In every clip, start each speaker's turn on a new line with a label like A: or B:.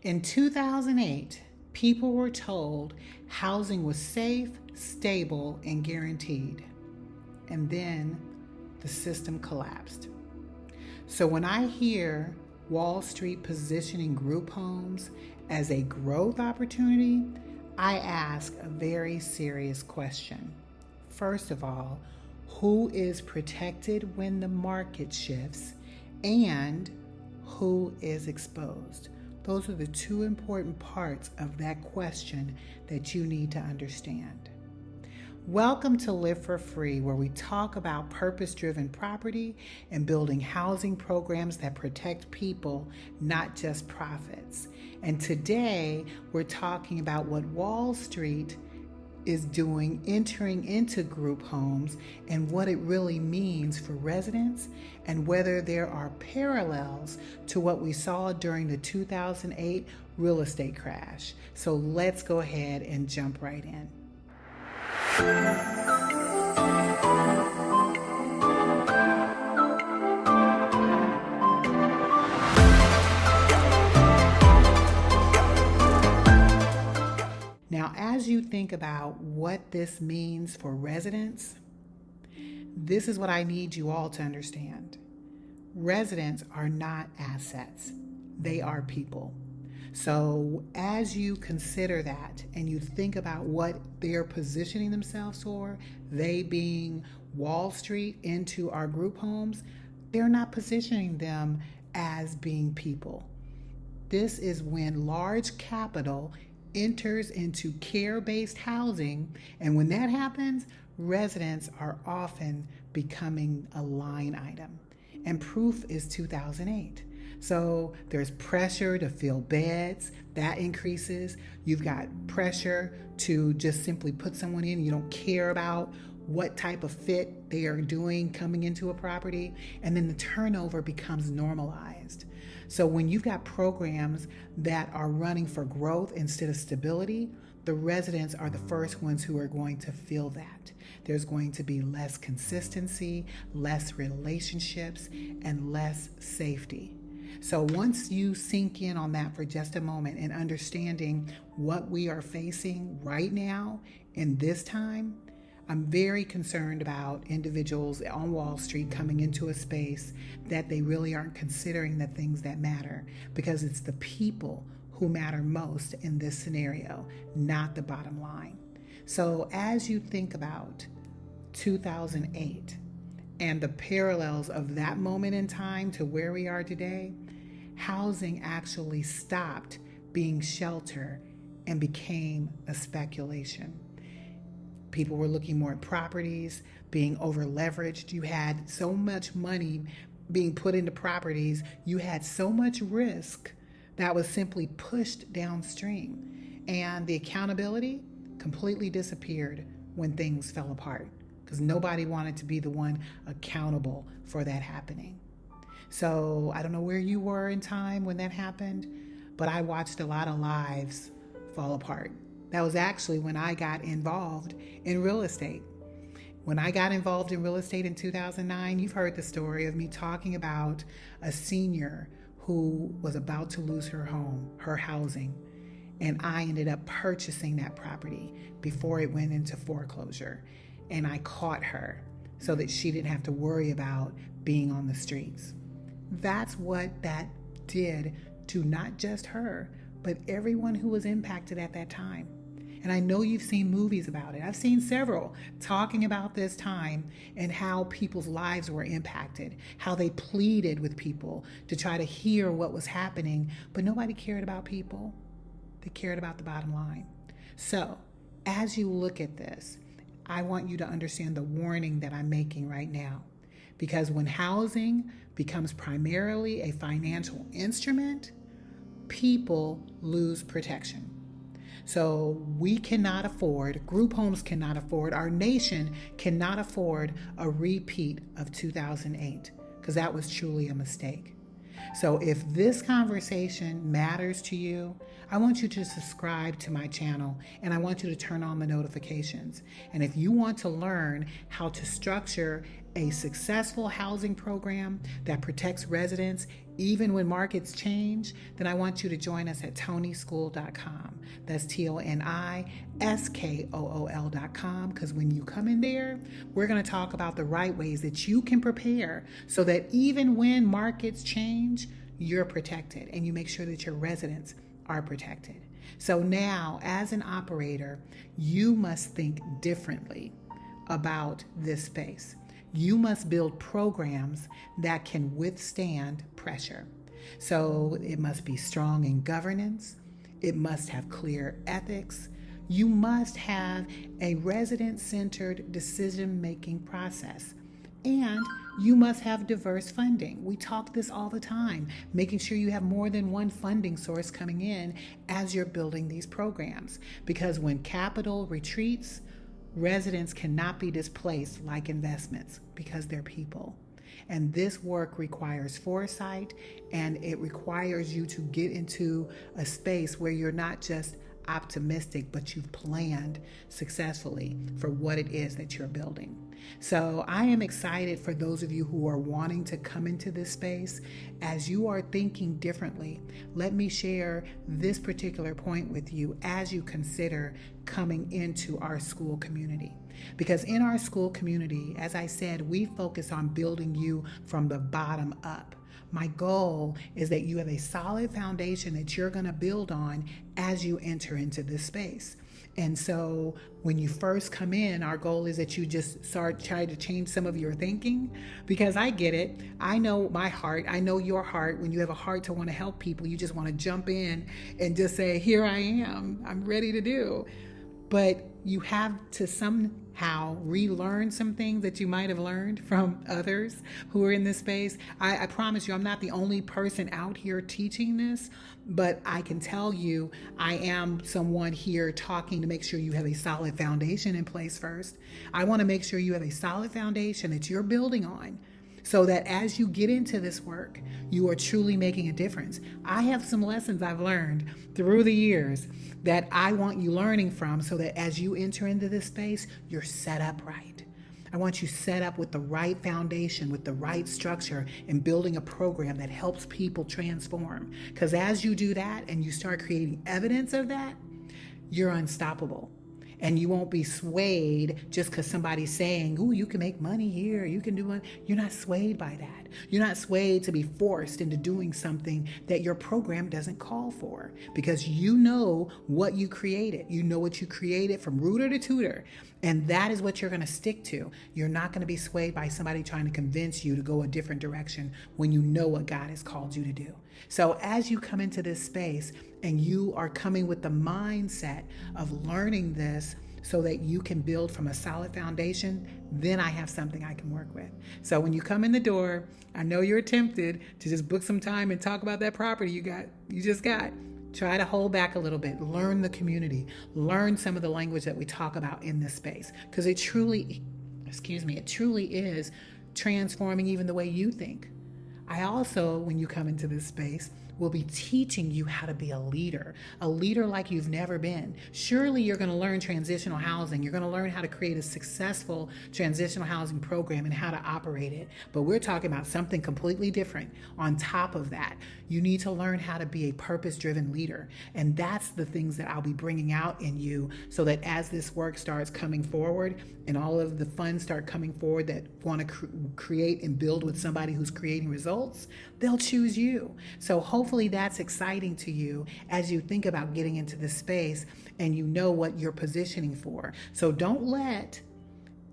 A: In 2008, people were told housing was safe, stable, and guaranteed. And then the system collapsed. So when I hear Wall Street positioning group homes as a growth opportunity, I ask a very serious question. First of all, who is protected when the market shifts, and who is exposed? Those are the two important parts of that question that you need to understand. Welcome to Live for Free, where we talk about purpose-driven property and building housing programs that protect people, not just profits. And today, we're talking about what Wall Street is doing, entering into group homes, and what it really means for residents, and whether there are parallels to what we saw during the 2008 real estate crash. So let's go ahead and jump right in. Now, as you think about what this means for residents, this is what I need you all to understand. Residents are not assets. They are people. So as you consider that and you think about what they're positioning themselves for, they being Wall Street into our group homes, they're not positioning them as being people. This is when large capital enters into care-based housing, and when that happens, residents are often becoming a line item. And proof is 2008. So there's pressure to fill beds, that increases. You've got pressure to just simply put someone in. You don't care about what type of fit they are doing coming into a property, and then the turnover becomes normalized. So when you've got programs that are running for growth instead of stability, the residents are the first ones who are going to feel that. There's going to be less consistency, less relationships, and less safety. So once you sink in on that for just a moment and understanding what we are facing right now in this time, I'm very concerned about individuals on Wall Street coming into a space that they really aren't considering the things that matter, because it's the people who matter most in this scenario, not the bottom line. So as you think about 2008 and the parallels of that moment in time to where we are today, housing actually stopped being shelter and became a speculation. People were looking more at properties, being over leveraged. You had so much money being put into properties. You had so much risk that was simply pushed downstream. And the accountability completely disappeared when things fell apart, because nobody wanted to be the one accountable for that happening. So I don't know where you were in time when that happened, but I watched a lot of lives fall apart. That was actually when I got involved in real estate. When I got involved in real estate in 2009, you've heard the story of me talking about a senior who was about to lose her home, her housing, and I ended up purchasing that property before it went into foreclosure. And I caught her so that she didn't have to worry about being on the streets. That's what that did to not just her, but everyone who was impacted at that time. And I know you've seen movies about it. I've seen several talking about this time and how people's lives were impacted, how they pleaded with people to try to hear what was happening, but nobody cared about people. They cared about the bottom line. So as you look at this, I want you to understand the warning that I'm making right now. Because when housing becomes primarily a financial instrument, people lose protection. So we cannot afford, group homes cannot afford, our nation cannot afford a repeat of 2008, because that was truly a mistake. So if this conversation matters to you, I want you to subscribe to my channel, and I want you to turn on the notifications. And if you want to learn how to structure a successful housing program that protects residents even when markets change, then I want you to join us at tonyschool.com. That's TONISKOOL.com, because when you come in there, we're going to talk about the right ways that you can prepare so that even when markets change, you're protected and you make sure that your residents are protected. So now, as an operator, you must think differently about this space. You must build programs that can withstand pressure. So it must be strong in governance. It must have clear ethics. You must have a resident-centered decision-making process. And you must have diverse funding. We talk this all the time, making sure you have more than one funding source coming in as you're building these programs. Because when capital retreats, residents cannot be displaced like investments because they're people. And this work requires foresight, and it requires you to get into a space where you're not just optimistic, but you've planned successfully for what it is that you're building. So I am excited for those of you who are wanting to come into this space. As you are thinking differently, let me share this particular point with you as you consider coming into our school community. Because in our school community, as I said, we focus on building you from the bottom up. My goal is that you have a solid foundation that you're going to build on as you enter into this space. And so when you first come in, our goal is that you just start trying to change some of your thinking, because I get it. I know my heart. I know your heart. When you have a heart to want to help people, you just want to jump in and just say, here I am. I'm ready to do. But you have to somehow relearn some things that you might have learned from others who are in this space. I promise you, I'm not the only person out here teaching this, but I can tell you I am someone here talking to make sure you have a solid foundation in place first. I want to make sure you have a solid foundation that you're building on, so that as you get into this work, you are truly making a difference. I have some lessons I've learned through the years that I want you learning from, so that as you enter into this space, you're set up right. I want you set up with the right foundation, with the right structure, and building a program that helps people transform. Because as you do that and you start creating evidence of that, you're unstoppable. And you won't be swayed just because somebody's saying, ooh, you can make money here, you can do it. You're not swayed by that. You're not swayed to be forced into doing something that your program doesn't call for, because you know what you created. You know what you created from rooter to tutor, and that is what you're going to stick to. You're not going to be swayed by somebody trying to convince you to go a different direction when you know what God has called you to do. So as you come into this space and you are coming with the mindset of learning this so that you can build from a solid foundation, then I have something I can work with. So when you come in the door, I know you're tempted to just book some time and talk about that property you just got. Try to hold back a little bit, learn the community, learn some of the language that we talk about in this space, because it truly is transforming even the way you think. I also, when you come into this space, will be teaching you how to be a leader like you've never been. Surely you're going to learn transitional housing. You're going to learn how to create a successful transitional housing program and how to operate it. But we're talking about something completely different. On top of that, you need to learn how to be a purpose-driven leader. And that's the things that I'll be bringing out in you, so that as this work starts coming forward and all of the funds start coming forward that want to create and build with somebody who's creating results, they'll choose you. So hopefully that's exciting to you as you think about getting into this space and you know what you're positioning for. So don't let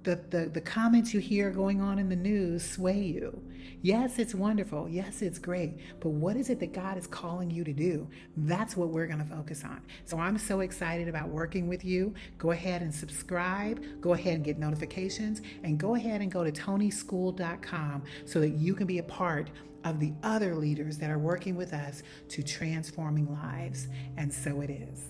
A: the comments you hear going on in the news sway you. Yes, it's wonderful. Yes, it's great. But what is it that God is calling you to do? That's what we're going to focus on. So I'm so excited about working with you. Go ahead and subscribe. Go ahead and get notifications. And go ahead and go to tonyschool.com so that you can be a part of the other leaders that are working with us to transforming lives. And so it is.